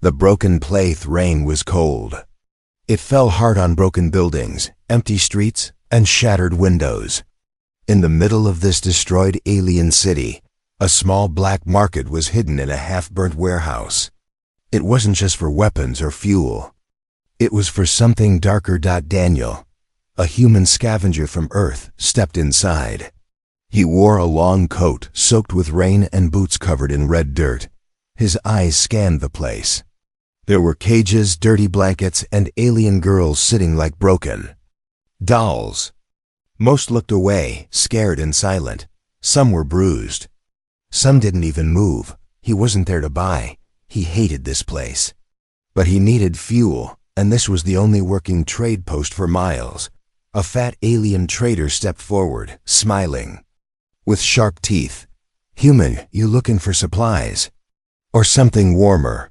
The broken plath rain was cold. It fell hard on broken buildings, empty streets, and shattered windows. In the middle of this destroyed alien city, a small black market was hidden in a half-burnt warehouse. It wasn't just for weapons or fuel. It was for something darker. Daniel, a human scavenger from Earth, stepped inside. He wore a long coat soaked with rain and boots covered in red dirt. His eyes scanned the place. There were cages, dirty blankets, and alien girls sitting like broken dolls. Most looked away, scared and silent. Some were bruised. Some didn't even move. He wasn't there to buy. He hated this place. But he needed fuel, and this was the only working trade post for miles. A fat alien trader stepped forward, smiling. With sharp teeth. "Human, you looking for supplies? Or something warmer?"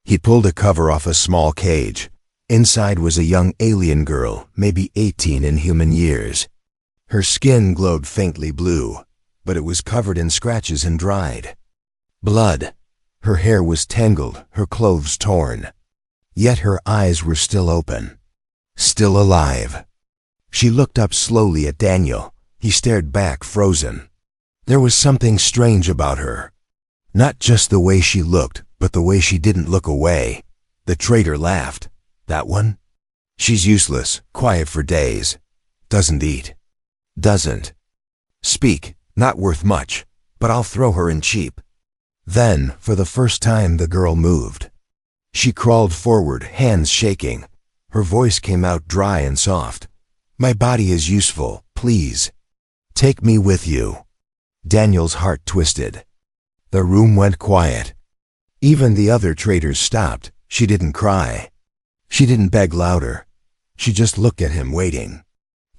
He pulled a cover off a small cage. Inside was a young alien girl, maybe 18 in human years. Her skin glowed faintly blue, but it was covered in scratches and dried blood. Her hair was tangled, her clothes torn. Yet her eyes were still open, still alive. She looked up slowly at Daniel. He stared back, frozen. There was something strange about her. Not just the way she looked, but the way she didn't look away. The trader laughed. "That one? She's useless, quiet for days. Doesn't eat. Doesn't speak, not worth much, but I'll throw her in cheap." Then, for the first time, the girl moved. She crawled forward, hands shaking. Her voice came out dry and soft. "My body is useful, please. Take me with you." Daniel's heart twisted. The room went quiet. Even the other traders stopped. She didn't cry. She didn't beg louder. She just looked at him, waiting.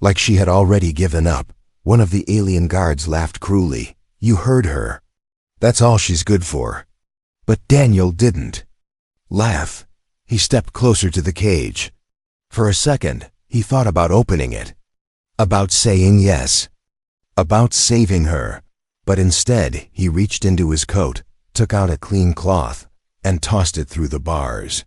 Like she had already given up. One of the alien guards laughed cruelly. "You heard her. That's all she's good for." But Daniel didn't laugh. He stepped closer to the cage. For a second, he thought about opening it. About saying yes. About saving her. But instead, he reached into his coat, took out a clean cloth, and tossed it through the bars.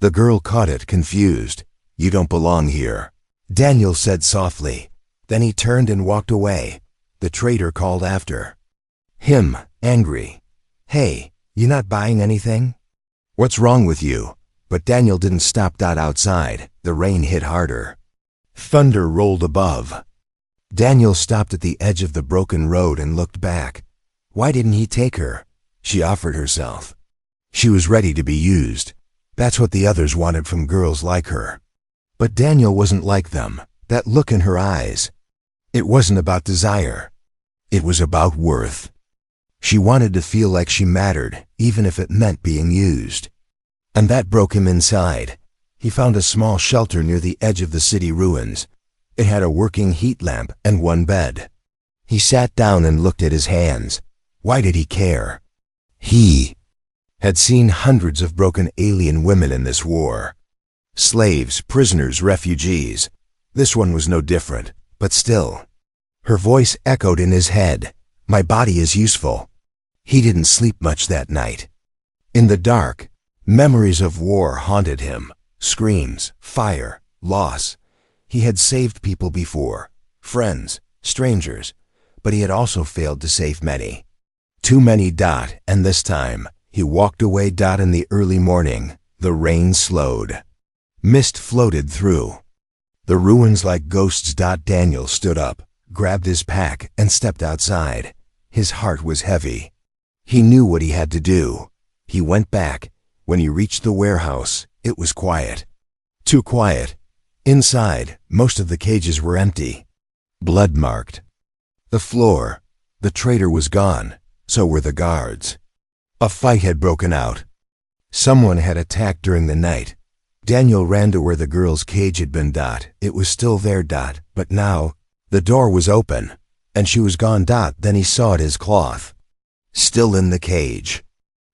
The girl caught it, confused. "You don't belong here," Daniel said softly. Then he turned and walked away. The trader called after him, angry. "Hey, you not buying anything? What's wrong with you?" But Daniel didn't stop. Outside, the rain hit harder. Thunder rolled above. Daniel stopped at the edge of the broken road and looked back. Why didn't he take her? She offered herself. She was ready to be used. That's what the others wanted from girls like her. But Daniel wasn't like them. That look in her eyes. It wasn't about desire. It was about worth. She wanted to feel like she mattered, even if it meant being used. And that broke him inside. He found a small shelter near the edge of the city ruins. It had a working heat lamp and one bed. He sat down and looked at his hands. Why did he care? He had seen hundreds of broken alien women in this war. Slaves, prisoners, refugees. This one was no different, but still. Her voice echoed in his head. My body is useful. He didn't sleep much that night. In the dark, memories of war haunted him. Screams, fire, loss. He had saved people before, friends, strangers, but he had also failed to save many. Too many. And this time, he walked away. In the early morning, the rain slowed. Mist floated through the ruins like ghosts. Daniel stood up, grabbed his pack, and stepped outside. His heart was heavy. He knew what he had to do. He went back. When he reached the warehouse, it was quiet. Too quiet. Inside, most of the cages were empty. Blood-marked. The floor. The trader was gone. So were the guards. A fight had broken out. Someone had attacked during the night. Daniel ran to where the girl's cage had been. It was still there. But now, the door was open, and she was gone. Then he saw it as cloth. Still in the cage.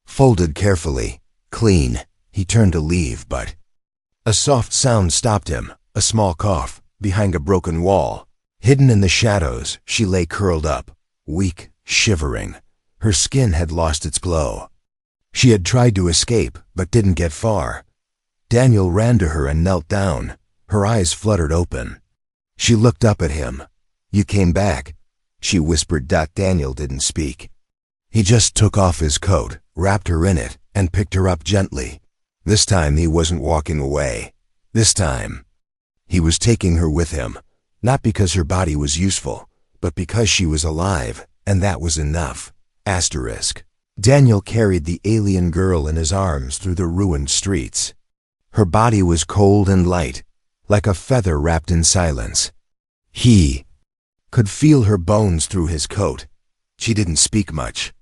Folded carefully. Clean. He turned to leave, but a soft sound stopped him. A small cough, behind a broken wall. Hidden in the shadows, she lay curled up, weak, shivering. Her skin had lost its glow. She had tried to escape, but didn't get far. Daniel ran to her and knelt down. Her eyes fluttered open. She looked up at him. "You came back," she whispered. Daniel didn't speak. He just took off his coat, wrapped her in it, and picked her up gently. This time he wasn't walking away. This time he was taking her with him, not because her body was useful, but because she was alive, and that was enough. Asterisk. Daniel carried the alien girl in his arms through the ruined streets. Her body was cold and light, like a feather wrapped in silence. He could feel her bones through his coat. She didn't speak much,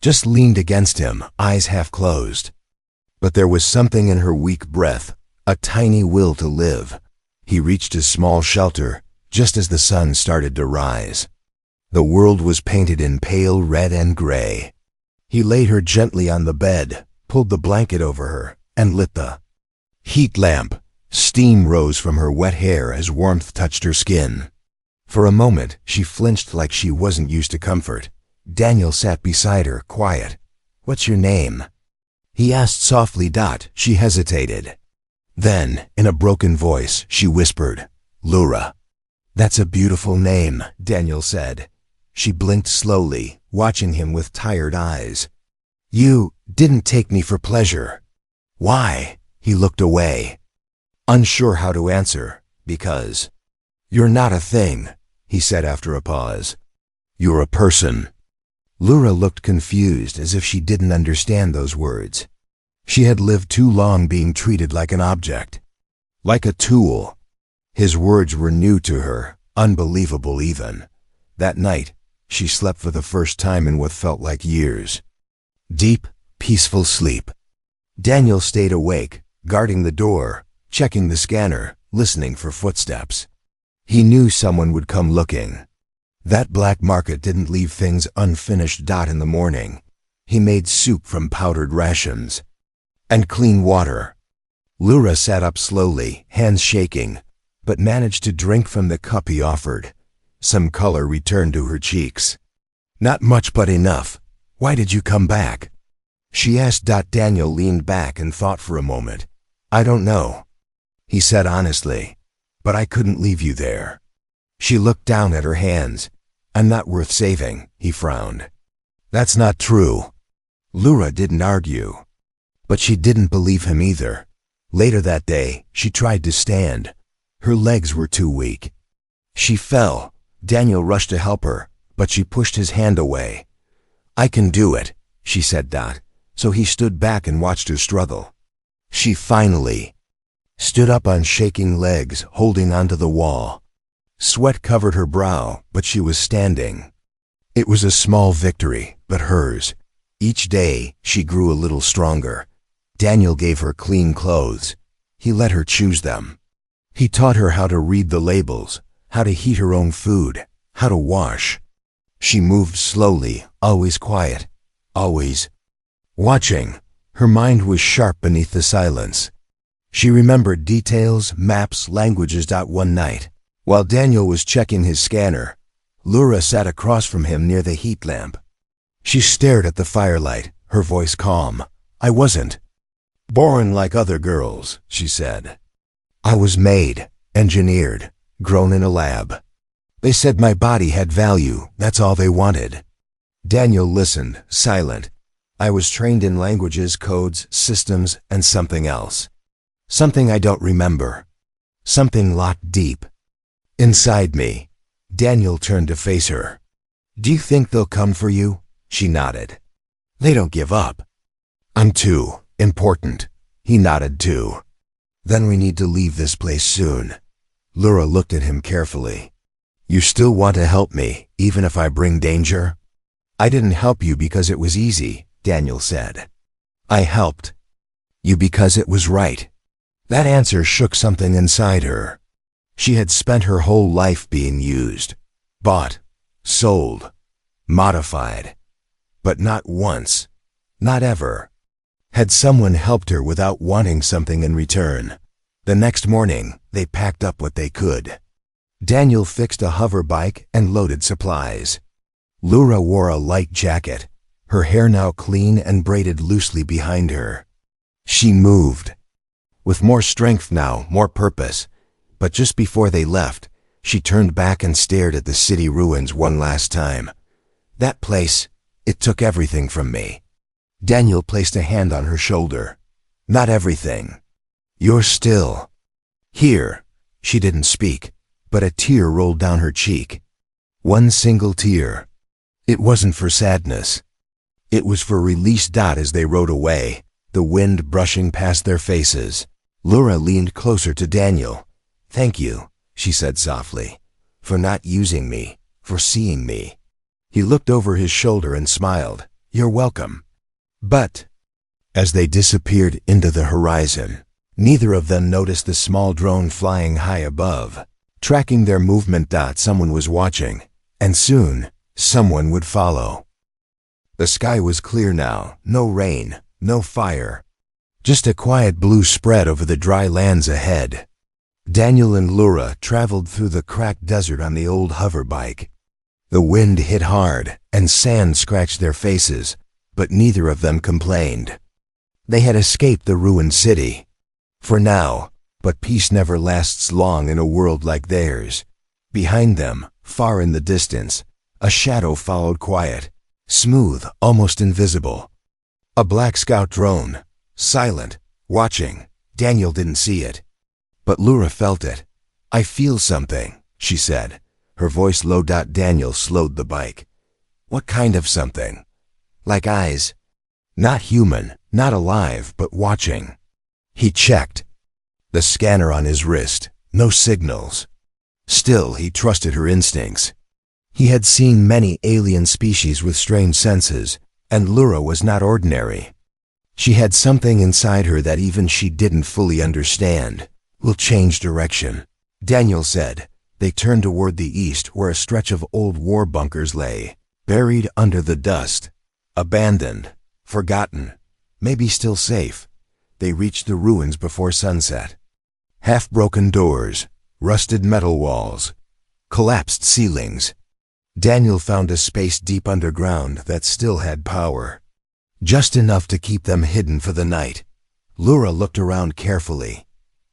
just leaned against him, eyes half closed. But there was something in her weak breath, a tiny will to live. He reached his small shelter just as the sun started to rise. The world was painted in pale red and gray. He laid her gently on the bed, pulled the blanket over her, and lit the heat lamp. Steam rose from her wet hair as warmth touched her skin. For a moment, she flinched like she wasn't used to comfort. Daniel sat beside her, quiet. "What's your name?" he asked softly. She hesitated. Then, in a broken voice, she whispered, "Lura." "That's a beautiful name," Daniel said. She blinked slowly, watching him with tired eyes. "You didn't take me for pleasure." "Why?" He looked away, unsure how to answer. "Because you're not a thing," he said after a pause. "You're a person." Lura looked confused, as if she didn't understand those words. She had lived too long being treated like an object, like a tool. His words were new to her, unbelievable even. That night, she slept for the first time in what felt like years. Deep, peaceful sleep. Daniel stayed awake, guarding the door, checking the scanner, listening for footsteps. He knew someone would come looking. That black market didn't leave things unfinished. In the morning, he made soup from powdered rations and clean water. Lura sat up slowly, hands shaking, but managed to drink from the cup he offered. Some color returned to her cheeks. "Not much, but enough. Why did you come back?" she asked. Daniel leaned back and thought for a moment. "I don't know," he said honestly, "but I couldn't leave you there." She looked down at her hands. "I'm not worth saving," he frowned. "That's not true." Lura didn't argue, but she didn't believe him either. Later that day, she tried to stand. Her legs were too weak. She fell. Daniel rushed to help her, but she pushed his hand away. "I can do it," she said. So he stood back and watched her struggle. She finally stood up on shaking legs, holding onto the wall. Sweat covered her brow, but she was standing. It was a small victory, but hers. Each day, she grew a little stronger. Daniel gave her clean clothes. He let her choose them. He taught her how to read the labels, how to heat her own food, how to wash. She moved slowly, always quiet, always watching. Her mind was sharp beneath the silence. She remembered details, maps, languages. One night, while Daniel was checking his scanner, Lura sat across from him near the heat lamp. She stared at the firelight, her voice calm. "I wasn't born like other girls," she said. "I was made, engineered, grown in a lab. They said my body had value, that's all they wanted." Daniel listened, silent. "I was trained in languages, codes, systems, and something else. Something I don't remember. Something locked deep inside me." Daniel turned to face her. "Do you think they'll come for you?" She nodded. "They don't give up." "I'm too important." He nodded too. "Then we need to leave this place soon." Lura looked at him carefully. "You still want to help me, even if I bring danger?" "I didn't help you because it was easy," Daniel said. "I helped you because it was right." That answer shook something inside her. She had spent her whole life being used, bought, sold, modified. But not once, not ever, had someone helped her without wanting something in return. The next morning, they packed up what they could. Daniel fixed a hover bike and loaded supplies. Lura wore a light jacket. her hair now clean and braided loosely behind her. She moved. With more strength now, more purpose. But just before they left, she turned back and stared at the city ruins one last time. That place, it took everything from me. Daniel placed a hand on her shoulder. Not everything. You're still. Here. She didn't speak, but a tear rolled down her cheek. One single tear. It wasn't for sadness. It was for release. As they rode away, the wind brushing past their faces, Laura leaned closer to Daniel. Thank you, she said softly, for not using me, for seeing me. He looked over his shoulder and smiled. You're welcome. But, as they disappeared into the horizon, neither of them noticed the small drone flying high above, tracking their movement. Someone was watching, and soon, someone would follow. The sky was clear now, no rain, no fire. Just a quiet blue spread over the dry lands ahead. Daniel and Laura traveled through the cracked desert on the old hover bike. The wind hit hard, and sand scratched their faces, but neither of them complained. They had escaped the ruined city. For now, but peace never lasts long in a world like theirs. Behind them, far in the distance, a shadow followed, quiet, smooth, almost invisible. A black scout drone, silent, watching. Daniel didn't see it, but Laura felt it. I feel something, she said, her voice low. Daniel slowed the bike. What kind of something? Like eyes. Not human, not alive, but watching. He checked. The scanner on his wrist, no signals. Still, he trusted her instincts. He had seen many alien species with strange senses, and Laura was not ordinary. She had something inside her that even she didn't fully understand. We'll change direction, Daniel said. They turned toward the east, where a stretch of old war bunkers lay, buried under the dust. Abandoned, forgotten, maybe still safe. They reached the ruins before sunset. Half-broken doors, rusted metal walls, collapsed ceilings. Daniel found a space deep underground that still had power. Just enough to keep them hidden for the night. Laura looked around carefully.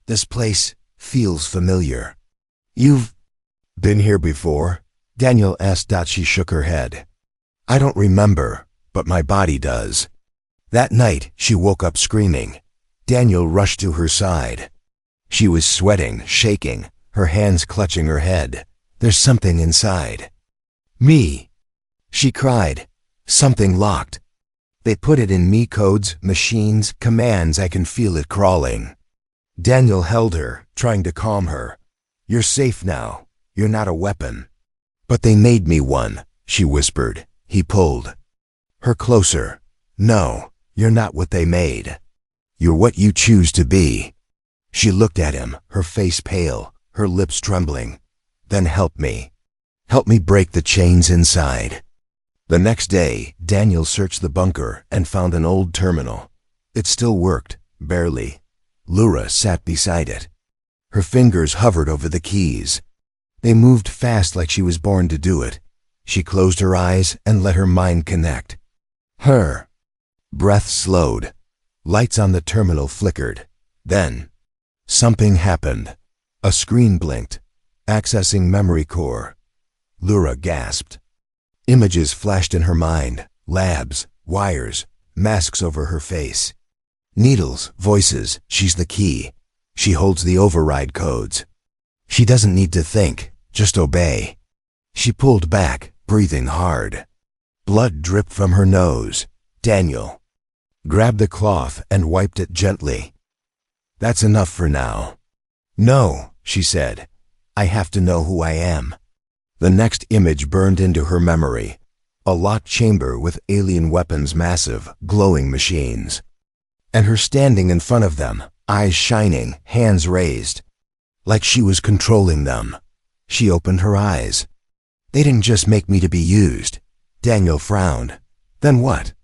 This place feels familiar. You've been here before? Daniel asked. She shook her head. I don't remember, but my body does. That night, she woke up screaming. Daniel rushed to her side. She was sweating, shaking, her hands clutching her head. There's something inside. Me, she cried. Something locked. They put it in me, codes, machines, commands. I can feel it crawling. Daniel held her, trying to calm her. You're safe now. You're not a weapon. But they made me one, she whispered. He pulled her closer. No, you're not what they made. You're what you choose to be. She looked at him, her face pale, her lips trembling. Then help me. Help me break the chains inside. The next day, Daniel searched the bunker and found an old terminal. It still worked, barely. Laura sat beside it. Her fingers hovered over the keys. They moved fast, like she was born to do it. She closed her eyes and let her mind connect. Her breath slowed. Lights on the terminal flickered. Then, something happened. A screen blinked. Accessing memory core. Laura gasped. Images flashed in her mind. Labs, wires, masks over her face. Needles, voices. She's the key. She holds the override codes. She doesn't need to think, just obey. She pulled back, breathing hard. Blood dripped from her nose. Daniel grabbed the cloth and wiped it gently. That's enough for now. No, she said. I have to know who I am. The next image burned into her memory. A locked chamber with alien weapons, massive, glowing machines. And her standing in front of them, eyes shining, hands raised. Like she was controlling them. She opened her eyes. They didn't just make me to be used. Daniel frowned. Then what?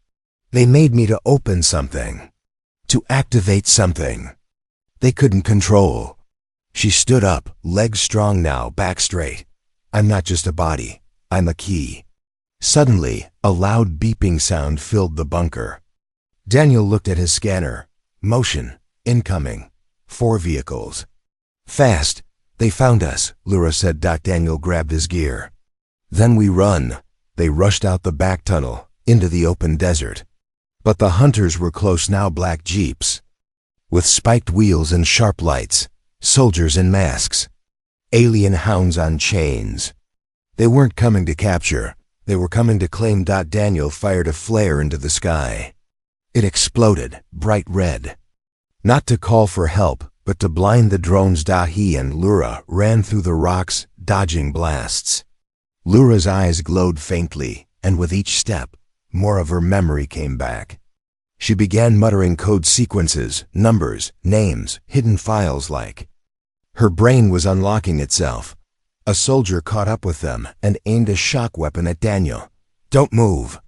They made me to open something. To activate something they couldn't control. She stood up, legs strong now, back straight. I'm not just a body. I'm a key. Suddenly, a loud beeping sound filled the bunker. Daniel looked at his scanner. Motion. Incoming. 4 vehicles. Fast. They found us, Lura said. Daniel grabbed his gear. Then we run. They rushed out the back tunnel, into the open desert. But the hunters were close now. Black jeeps, with spiked wheels and sharp lights, soldiers in masks, alien hounds on chains. They weren't coming to capture. They were coming to claim. Daniel fired a flare into the sky. It exploded, bright red. Not to call for help, but to blind the drones. He and Lura ran through the rocks, dodging blasts. Lura's eyes glowed faintly, and with each step, more of her memory came back. She began muttering code sequences, numbers, names, hidden files like. Her brain was unlocking itself. A soldier caught up with them and aimed a shock weapon at Daniel. Don't move.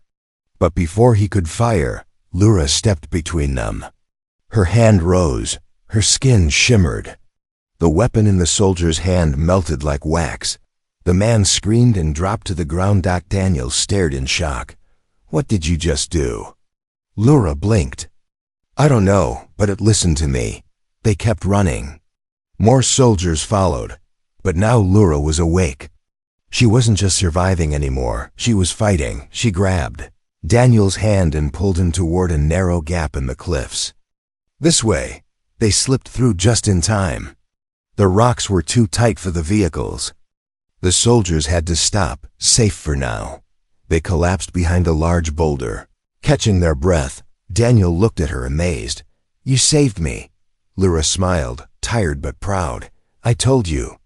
But before he could fire, Lura stepped between them. Her hand rose. Her skin shimmered. The weapon in the soldier's hand melted like wax. The man screamed and dropped to the ground. Daniel stared in shock. What did you just do? Lura blinked. I don't know, but it listened to me. They kept running. More soldiers followed. But now Lura was awake. She wasn't just surviving anymore. She was fighting. She grabbed Daniel's hand and pulled him toward a narrow gap in the cliffs. This way. They slipped through just in time. The rocks were too tight for the vehicles. The soldiers had to stop, safe for now. They collapsed behind a large boulder. Catching their breath, Daniel looked at her amazed. You saved me. Lura smiled, tired but proud. I told you.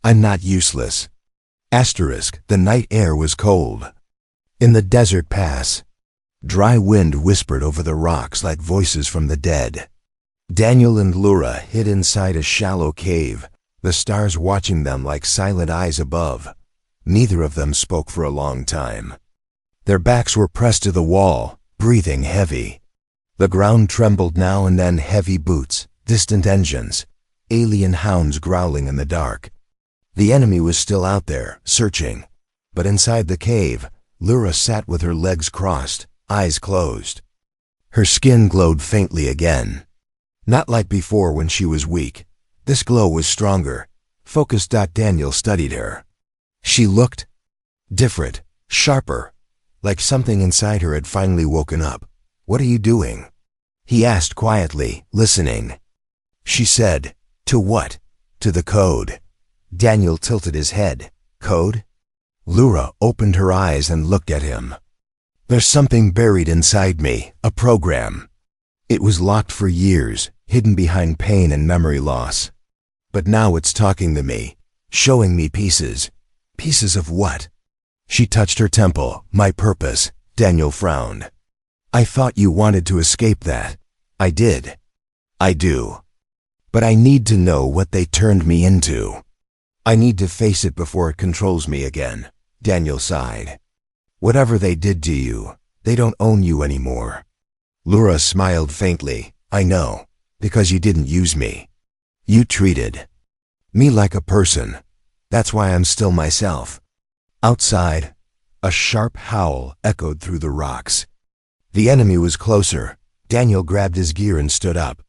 I'm not useless. Asterisk, the night air was cold. In the desert pass, dry wind whispered over the rocks like voices from the dead. Daniel and Lura hid inside a shallow cave, the stars watching them like silent eyes above. Neither of them spoke for a long time. Their backs were pressed to the wall, breathing heavy. The ground trembled now and then. Heavy boots, distant engines, alien hounds growling in the dark. The enemy was still out there, searching. But inside the cave, Lura sat with her legs crossed, eyes closed. Her skin glowed faintly again. Not like before when she was weak. This glow was stronger, focused. Daniel studied her. She looked different, sharper, like something inside her had finally woken up. What are you doing? He asked quietly, listening. She said, to what? To the code. Daniel tilted his head. Code? Lura opened her eyes and looked at him. There's something buried inside me, a program. It was locked for years, hidden behind pain and memory loss. But now it's talking to me, showing me pieces. Pieces of what? She touched her temple. My purpose. Daniel frowned. I thought you wanted to escape that. I did. I do. But I need to know what they turned me into. I need to face it before it controls me again. Daniel sighed. Whatever they did to you, they don't own you anymore. Lura smiled faintly. I know, because you didn't use me. You treated me like a person. That's why I'm still myself. Outside, a sharp howl echoed through the rocks. The enemy was closer. Daniel grabbed his gear and stood up.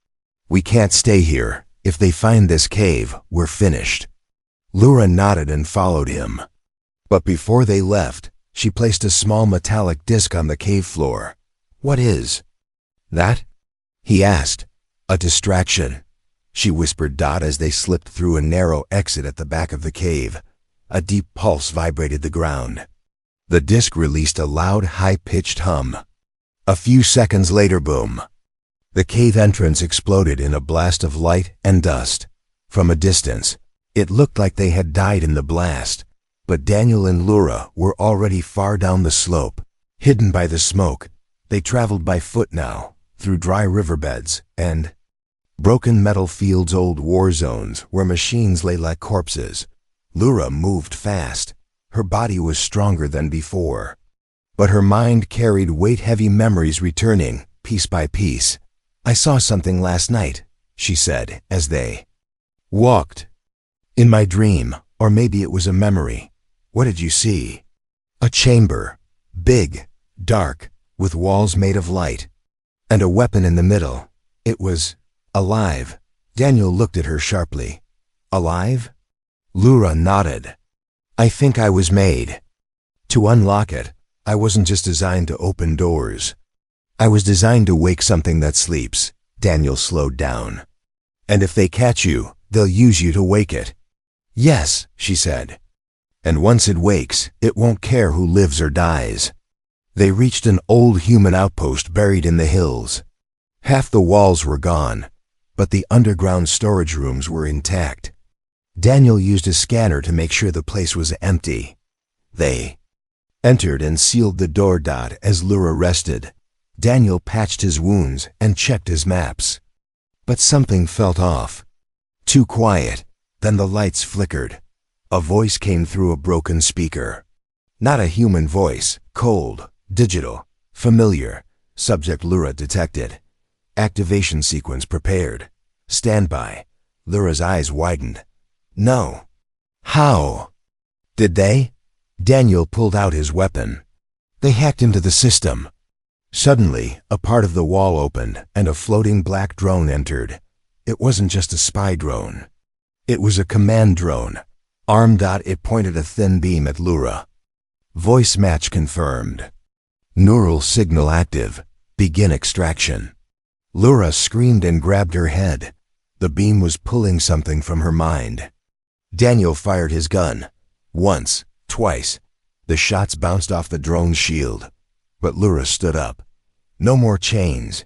We can't stay here. If they find this cave, we're finished. Lura nodded and followed him. But before they left, she placed a small metallic disc on the cave floor. What is that? He asked. A distraction, she whispered. As they slipped through a narrow exit at the back of the cave, a deep pulse vibrated the ground. The disc released a loud, high-pitched hum. A few seconds later, boom. The cave entrance exploded in a blast of light and dust. From a distance, it looked like they had died in the blast, but Daniel and Lura were already far down the slope. Hidden by the smoke, they traveled by foot now, through dry riverbeds and broken metal fields, old war zones where machines lay like corpses. Lura moved fast. Her body was stronger than before, but her mind carried weight-heavy memories returning, piece by piece. I saw something last night, she said, as they walked. In my dream, or maybe it was a memory. What did you see? A chamber, Big, dark, with walls made of light. And a weapon in the middle. It was alive. Daniel looked at her sharply. Alive? Lura nodded. I think I was made to unlock it. I wasn't just designed to open doors. I was designed to wake something that sleeps. Daniel slowed down. And if they catch you, they'll use you to wake it. Yes, she said. And once it wakes, it won't care who lives or dies. They reached an old human outpost buried in the hills. Half the walls were gone, but the underground storage rooms were intact. Daniel used a scanner to make sure the place was empty. They entered and sealed the door. As Lura rested, Daniel patched his wounds and checked his maps. But something felt off. Too quiet. Then the lights flickered. A voice came through a broken speaker. Not a human voice, cold, digital, familiar. Subject Lura detected. Activation sequence prepared. Standby. Lura's eyes widened. No. How? Did they? Daniel pulled out his weapon. They hacked into the system. Suddenly, a part of the wall opened and a floating black drone entered. It wasn't just a spy drone. It was a command drone. Armed. It pointed a thin beam at Lura. Voice match confirmed. Neural signal active. Begin extraction. Lura screamed and grabbed her head. The beam was pulling something from her mind. Daniel fired his gun. Once, twice. The shots bounced off the drone's shield. But Lura stood up. No more chains.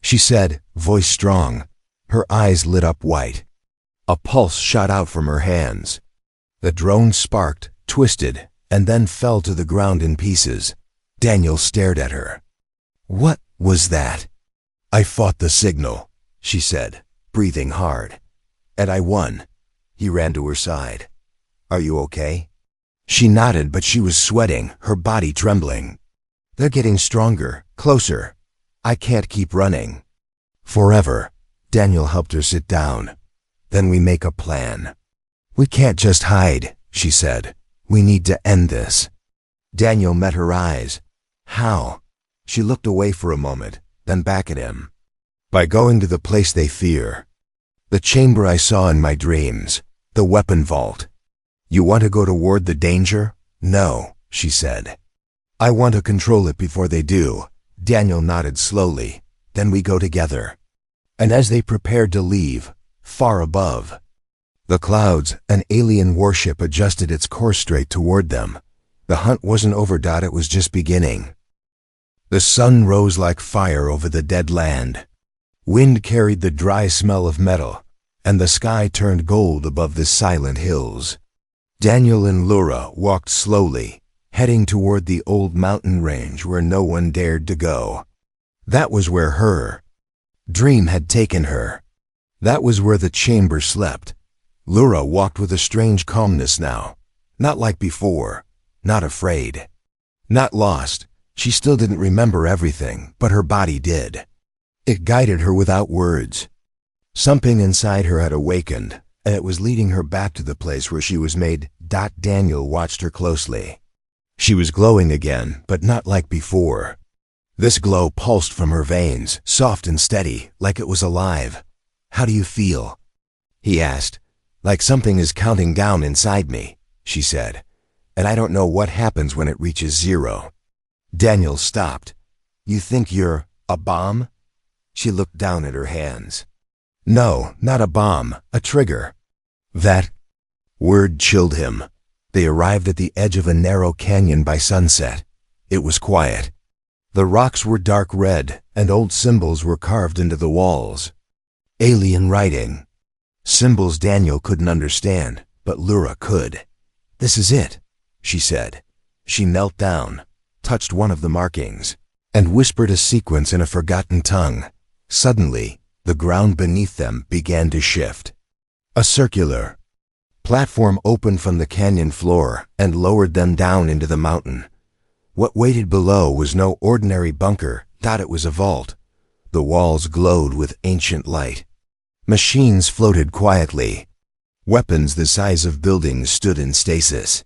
She said, voice strong. Her eyes lit up white. A pulse shot out from her hands. The drone sparked, twisted, and then fell to the ground in pieces. Daniel stared at her. What was that? I fought the signal, she said, breathing hard. And I won. He ran to her side. Are you okay? She nodded, but she was sweating, her body trembling. They're getting stronger, closer. I can't keep running. Forever. Daniel helped her sit down. Then we make a plan. We can't just hide, she said. We need to end this. Daniel met her eyes. How? She looked away for a moment, then back at him. By going to the place they fear. The chamber I saw in my dreams. The weapon vault. You want to go toward the danger? No, she said. I want to control it before they do. Daniel nodded slowly. Then we go together. And as they prepared to leave, far above the clouds, an alien warship adjusted its course straight toward them. The hunt wasn't over. It was just beginning. The sun rose like fire over the dead land. Wind carried the dry smell of metal, and the sky turned gold above the silent hills. Daniel and Lura walked slowly, heading toward the old mountain range where no one dared to go. That was where her dream had taken her. That was where the chamber slept. Lura walked with a strange calmness now. Not like before. Not afraid. Not lost. She still didn't remember everything, but her body did. It guided her without words. Something inside her had awakened, and it was leading her back to the place where she was made. Daniel watched her closely. She was glowing again, but not like before. This glow pulsed from her veins, soft and steady, like it was alive. How do you feel? He asked. Like something is counting down inside me, she said. And I don't know what happens when it reaches 0. Daniel stopped. You think you're a bomb? She looked down at her hands. No, not a bomb, a trigger. That word chilled him. They arrived at the edge of a narrow canyon by sunset. It was quiet. The rocks were dark red, and old symbols were carved into the walls. Alien writing. Symbols Daniel couldn't understand, but Lura could. This is it, she said. She knelt down, touched one of the markings, and whispered a sequence in a forgotten tongue. Suddenly, the ground beneath them began to shift. A circular platform opened from the canyon floor and lowered them down into the mountain. What waited below was no ordinary bunker. It was a vault. The walls glowed with ancient light. Machines floated quietly. Weapons the size of buildings stood in stasis.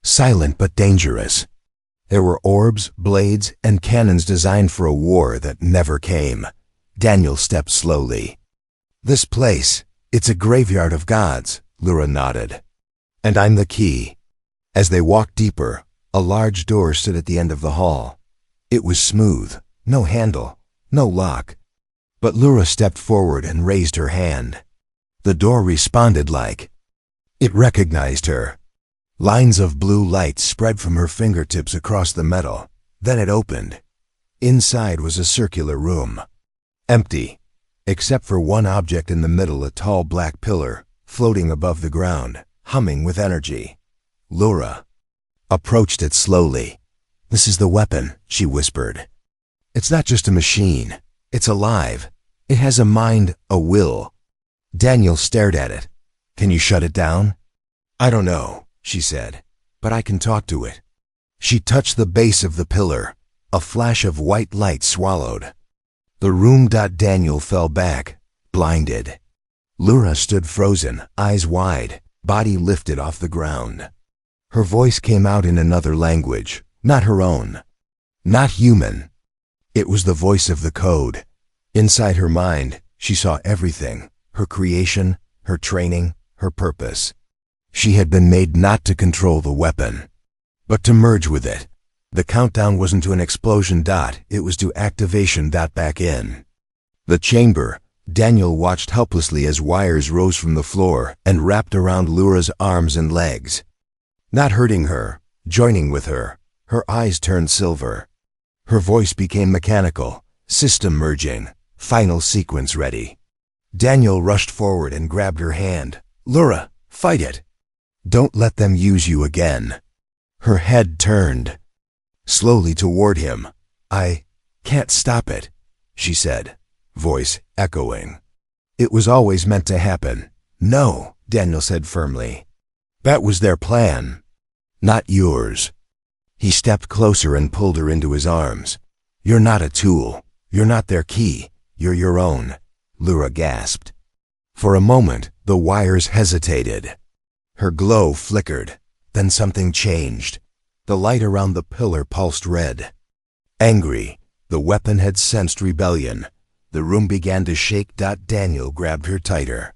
Silent but dangerous. There were orbs, blades, and cannons designed for a war that never came. Daniel stepped slowly. "This place, it's a graveyard of gods," Lura nodded. "And I'm the key." As they walked deeper, a large door stood at the end of the hall. It was smooth, no handle, no lock. But Lura stepped forward and raised her hand. The door responded like it recognized her. Lines of blue light spread from her fingertips across the metal. Then it opened. Inside was a circular room. Empty, except for one object in the middle, a tall black pillar, floating above the ground, humming with energy. Lura approached it slowly. "This is the weapon," she whispered. "It's not just a machine. It's alive. It has a mind, a will." Daniel stared at it. "Can you shut it down?" "I don't know," she said, "but I can talk to it." She touched the base of the pillar. A flash of white light swallowed. The room. Daniel fell back, blinded. Lura stood frozen, eyes wide, body lifted off the ground. Her voice came out in another language, not her own. Not human. It was the voice of the code. Inside her mind, she saw everything. Her creation, her training, her purpose. She had been made not to control the weapon, but to merge with it. The countdown wasn't to an explosion. It was to activation. Back in the chamber, Daniel watched helplessly as wires rose from the floor and wrapped around Lura's arms and legs. Not hurting her, joining with her. Her eyes turned silver. Her voice became mechanical, system merging, final sequence ready. Daniel rushed forward and grabbed her hand. "Lura, fight it. Don't let them use you again." Her head turned slowly toward him. "I can't stop it," she said, voice echoing. "It was always meant to happen." "No," Daniel said firmly. "That was their plan, not yours." He stepped closer and pulled her into his arms. "You're not a tool. You're not their key. You're your own." Lura gasped. For a moment, the wires hesitated. Her glow flickered. Then something changed. The light around the pillar pulsed red. Angry, the weapon had sensed rebellion. The room began to shake. Daniel grabbed her tighter.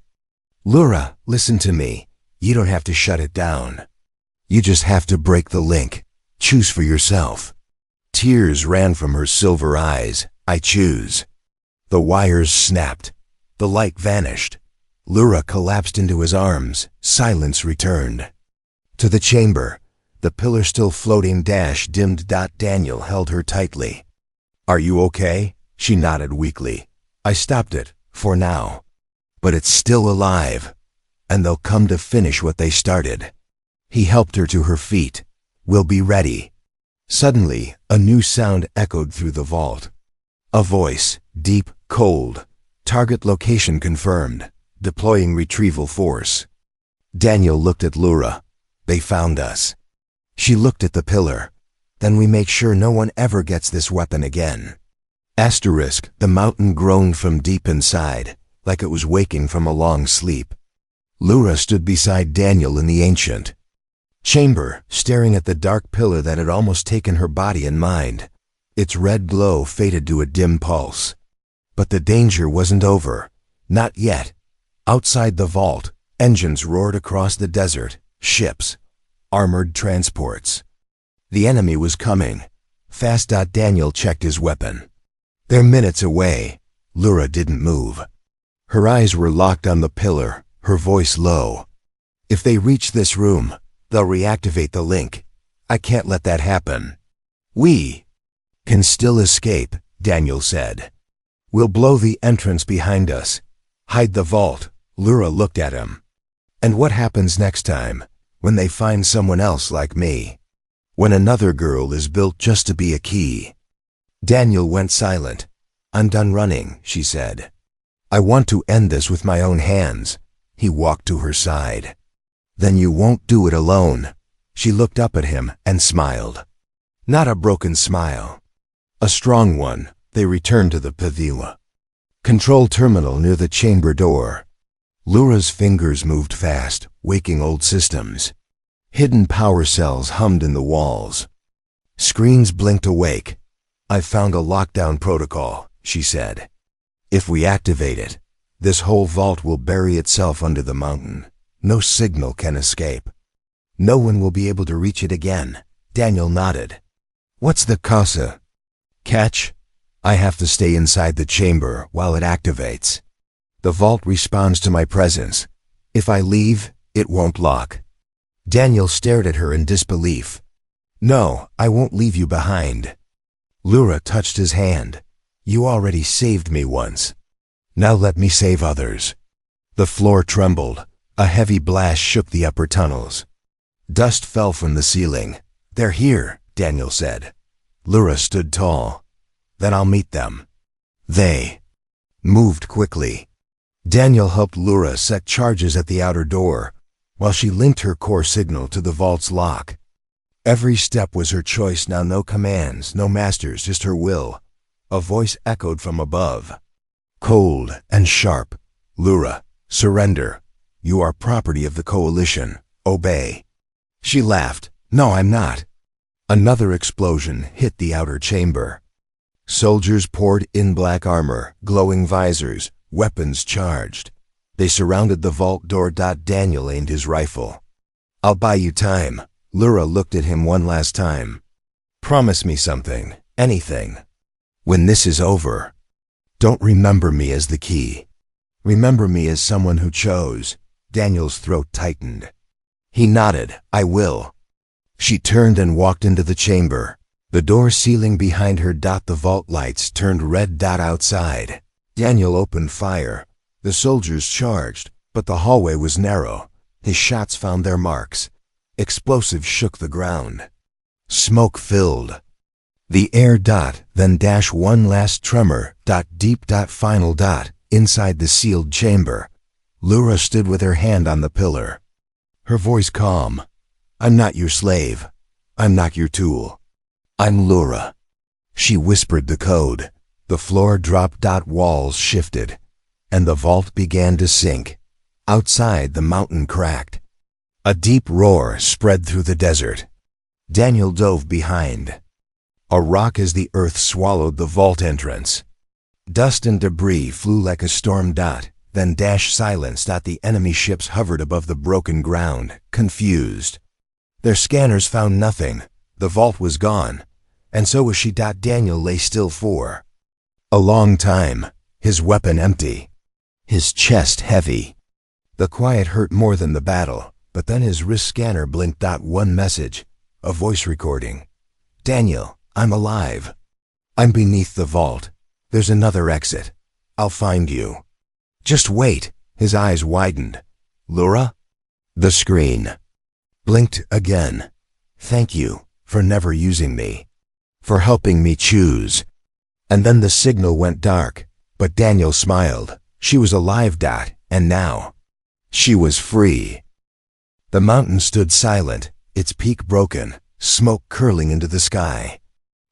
"Lura, listen to me. You don't have to shut it down. You just have to break the link. Choose for yourself." Tears ran from her silver eyes. "I choose." The wires snapped. The light vanished. Lura collapsed into his arms. Silence returned. To the chamber, the pillar still floating, dimmed. Daniel held her tightly. "Are you okay?" She nodded weakly. "I stopped it, for now. But it's still alive, and they'll come to finish what they started." He helped her to her feet. "We'll be ready." Suddenly, a new sound echoed through the vault. A voice, deep, cold. "Target location confirmed. Deploying retrieval force." Daniel looked at Lura. "They found us." She looked at the pillar. "Then we make sure no one ever gets this weapon again." Asterisk, the mountain groaned from deep inside, like it was waking from a long sleep. Lura stood beside Daniel in the ancient chamber, staring at the dark pillar that had almost taken her body and mind. Its red glow faded to a dim pulse. But the danger wasn't over. Not yet. Outside the vault, engines roared across the desert, ships, armored transports. The enemy was coming. Fast. Daniel checked his weapon. "They're minutes away." Lura didn't move. Her eyes were locked on the pillar, her voice low. "If they reach this room, they'll reactivate the link. I can't let that happen." "We can still escape," Daniel said. "We'll blow the entrance behind us. Hide the vault." Lura looked at him. "And what happens next time, when they find someone else like me? When another girl is built just to be a key?" Daniel went silent. "I'm done running," she said. "I want to end this with my own hands." He walked to her side. "Then you won't do it alone." She looked up at him and smiled. Not a broken smile. A strong one. They returned to the pavilion. Control terminal near the chamber door. Lura's fingers moved fast, waking old systems. Hidden power cells hummed in the walls. Screens blinked awake. "I found a lockdown protocol," she said. "If we activate it, this whole vault will bury itself under the mountain. No signal can escape. No one will be able to reach it again." Daniel nodded. "What's the casa?" "Catch? I have to stay inside the chamber while it activates. The vault responds to my presence. If I leave, it won't lock." Daniel stared at her in disbelief. "No, I won't leave you behind." Lura touched his hand. "You already saved me once. Now let me save others." The floor trembled. A heavy blast shook the upper tunnels. Dust fell from the ceiling. "They're here," Daniel said. Lura stood tall. "Then I'll meet them." They moved quickly. Daniel helped Lura set charges at the outer door, while she linked her core signal to the vault's lock. Every step was her choice now, no commands, no masters, just her will. A voice echoed from above. Cold and sharp. "Lura, surrender. You are property of the Coalition. Obey." She laughed. "No, I'm not." Another explosion hit the outer chamber. Soldiers poured in, black armor, glowing visors, weapons charged. They surrounded the vault door. Daniel aimed his rifle. "I'll buy you time." Lura looked at him one last time. "Promise me something, anything. When this is over, don't remember me as the key. Remember me as someone who chose." Daniel's throat tightened. He nodded. "I will." She turned and walked into the chamber. The door sealing behind her. The vault lights turned red. Outside. Daniel opened fire. The soldiers charged, but the hallway was narrow. His shots found their marks. Explosives shook the ground. Smoke filled the air. Then one last tremor. Deep. Final. Inside the sealed chamber. Lura stood with her hand on the pillar. Her voice calm. "I'm not your slave. I'm not your tool. I'm Lura." She whispered the code. The floor dropped. Walls shifted, and the vault began to sink. Outside, the mountain cracked. A deep roar spread through the desert. Daniel dove behind a rock as the earth swallowed the vault entrance. Dust and debris flew like a storm. Then silence. The enemy ships hovered above the broken ground, confused. Their scanners found nothing. The vault was gone, and so was she. Daniel lay still for a long time, his weapon empty, his chest heavy. The quiet hurt more than the battle, but then his wrist scanner blinked. One message, a voice recording. "Daniel, I'm alive. I'm beneath the vault. There's another exit. I'll find you. Just wait." His eyes widened. "Lura?" The screen blinked again. "Thank you for never using me, for helping me choose." And then the signal went dark, but Daniel smiled. She was alive. And now she was free. The mountain stood silent, its peak broken, smoke curling into the sky.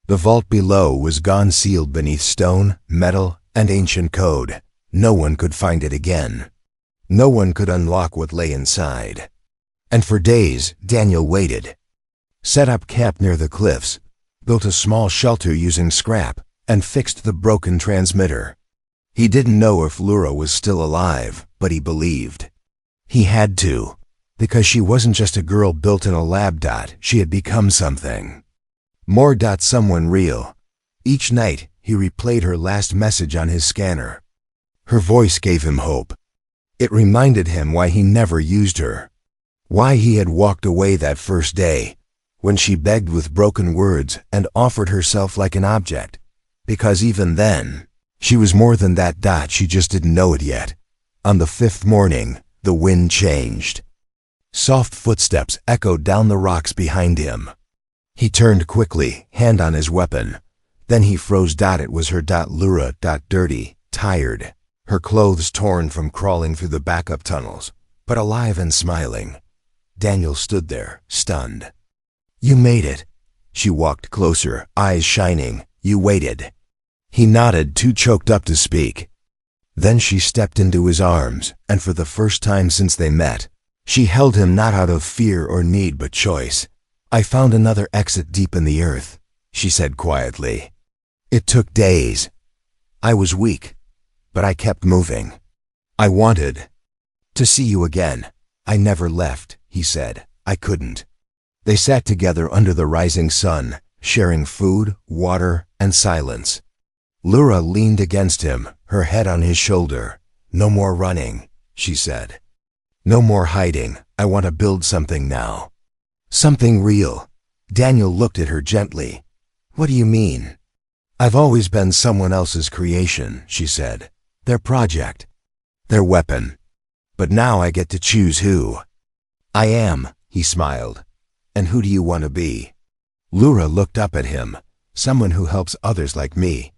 The vault below was gone, sealed beneath stone, metal, and ancient code. No one could find it again. No one could unlock what lay inside. And for days, Daniel waited. Set up camp near the cliffs, built a small shelter using scrap, and fixed the broken transmitter. He didn't know if Lura was still alive, but he believed. He had to, because she wasn't just a girl built in a lab. She had become something more. Someone real. Each night, he replayed her last message on his scanner. Her voice gave him hope. It reminded him why he never used her. Why he had walked away that first day, when she begged with broken words and offered herself like an object. Because even then, she was more than that. She just didn't know it yet. On the fifth morning, the wind changed. Soft footsteps echoed down the rocks behind him. He turned quickly, hand on his weapon. Then he froze. It was her. Lura. Dirty, tired, her clothes torn from crawling through the backup tunnels, but alive and smiling. Daniel stood there, stunned. "You made it." She walked closer, eyes shining. "You waited." He nodded, too choked up to speak. Then she stepped into his arms, and for the first time since they met, she held him not out of fear or need but choice. I found another exit deep in the earth, she said quietly. It took days. I was weak, but I kept moving. I wanted to see you again. I never left, he said. I couldn't. They sat together under the rising sun, sharing food, water, and silence. Lura leaned against him, her head on his shoulder. No more running, she said. No more hiding. I want to build something now. Something real. Daniel looked at her gently. What do you mean? I've always been someone else's creation, she said. Their project. Their weapon. But now I get to choose who I am, he smiled. And who do you want to be? Lura looked up at him. Someone who helps others like me.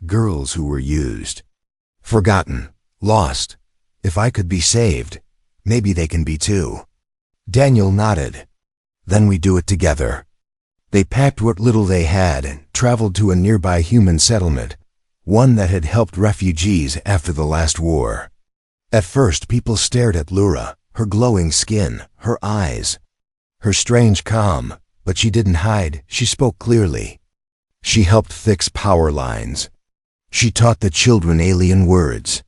Girls who were used. Forgotten. Lost. If I could be saved, maybe they can be too. Daniel nodded. Then we do it together. They packed what little they had and traveled to a nearby human settlement, one that had helped refugees after the last war. At first, people stared at Lura, her glowing skin, her eyes, her strange calm, but she didn't hide. She spoke clearly. She helped fix power lines. She taught the children alien words.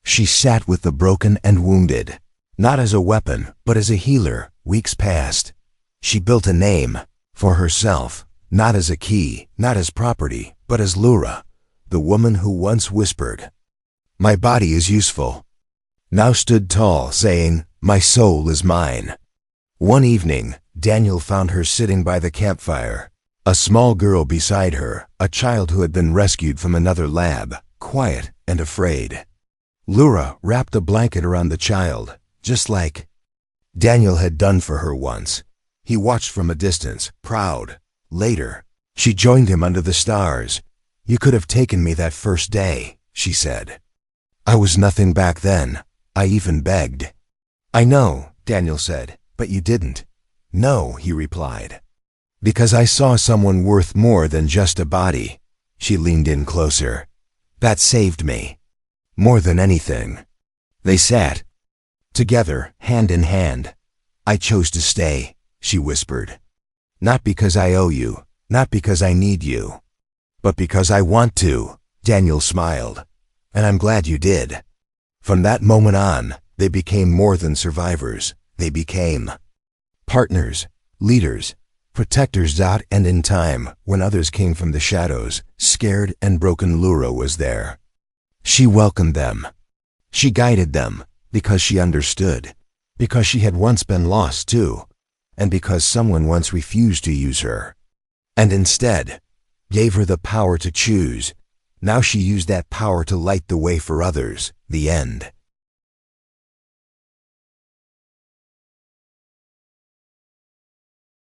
She sat with the broken and wounded, not as a weapon, but as a healer. Weeks passed. She built a name for herself, not as a key, not as property, but as Lura, the woman who once whispered, "My body is useful," now stood tall, saying, "My soul is mine." One evening, Daniel found her sitting by the campfire, a small girl beside her, a child who had been rescued from another lab, quiet and afraid. Lura wrapped a blanket around the child, just like Daniel had done for her once. He watched from a distance, proud. Later, she joined him under the stars. "You could have taken me that first day," she said. "I was nothing back then. I even begged." "I know," Daniel said, "but you didn't." "No," he replied. "Because I saw someone worth more than just a body." She leaned in closer. "That saved me. More than anything." They sat together, hand in hand. "I chose to stay," she whispered. "Not because I owe you, not because I need you, but because I want to." Daniel smiled. "And I'm glad you did." From that moment on, they became more than survivors. They became partners, leaders, protectors. And in time, when others came from the shadows, scared and broken, Lura was there. She welcomed them. She guided them, because she understood, because she had once been lost too, and because someone once refused to use her, and instead gave her the power to choose. Now she used that power to light the way for others. The end.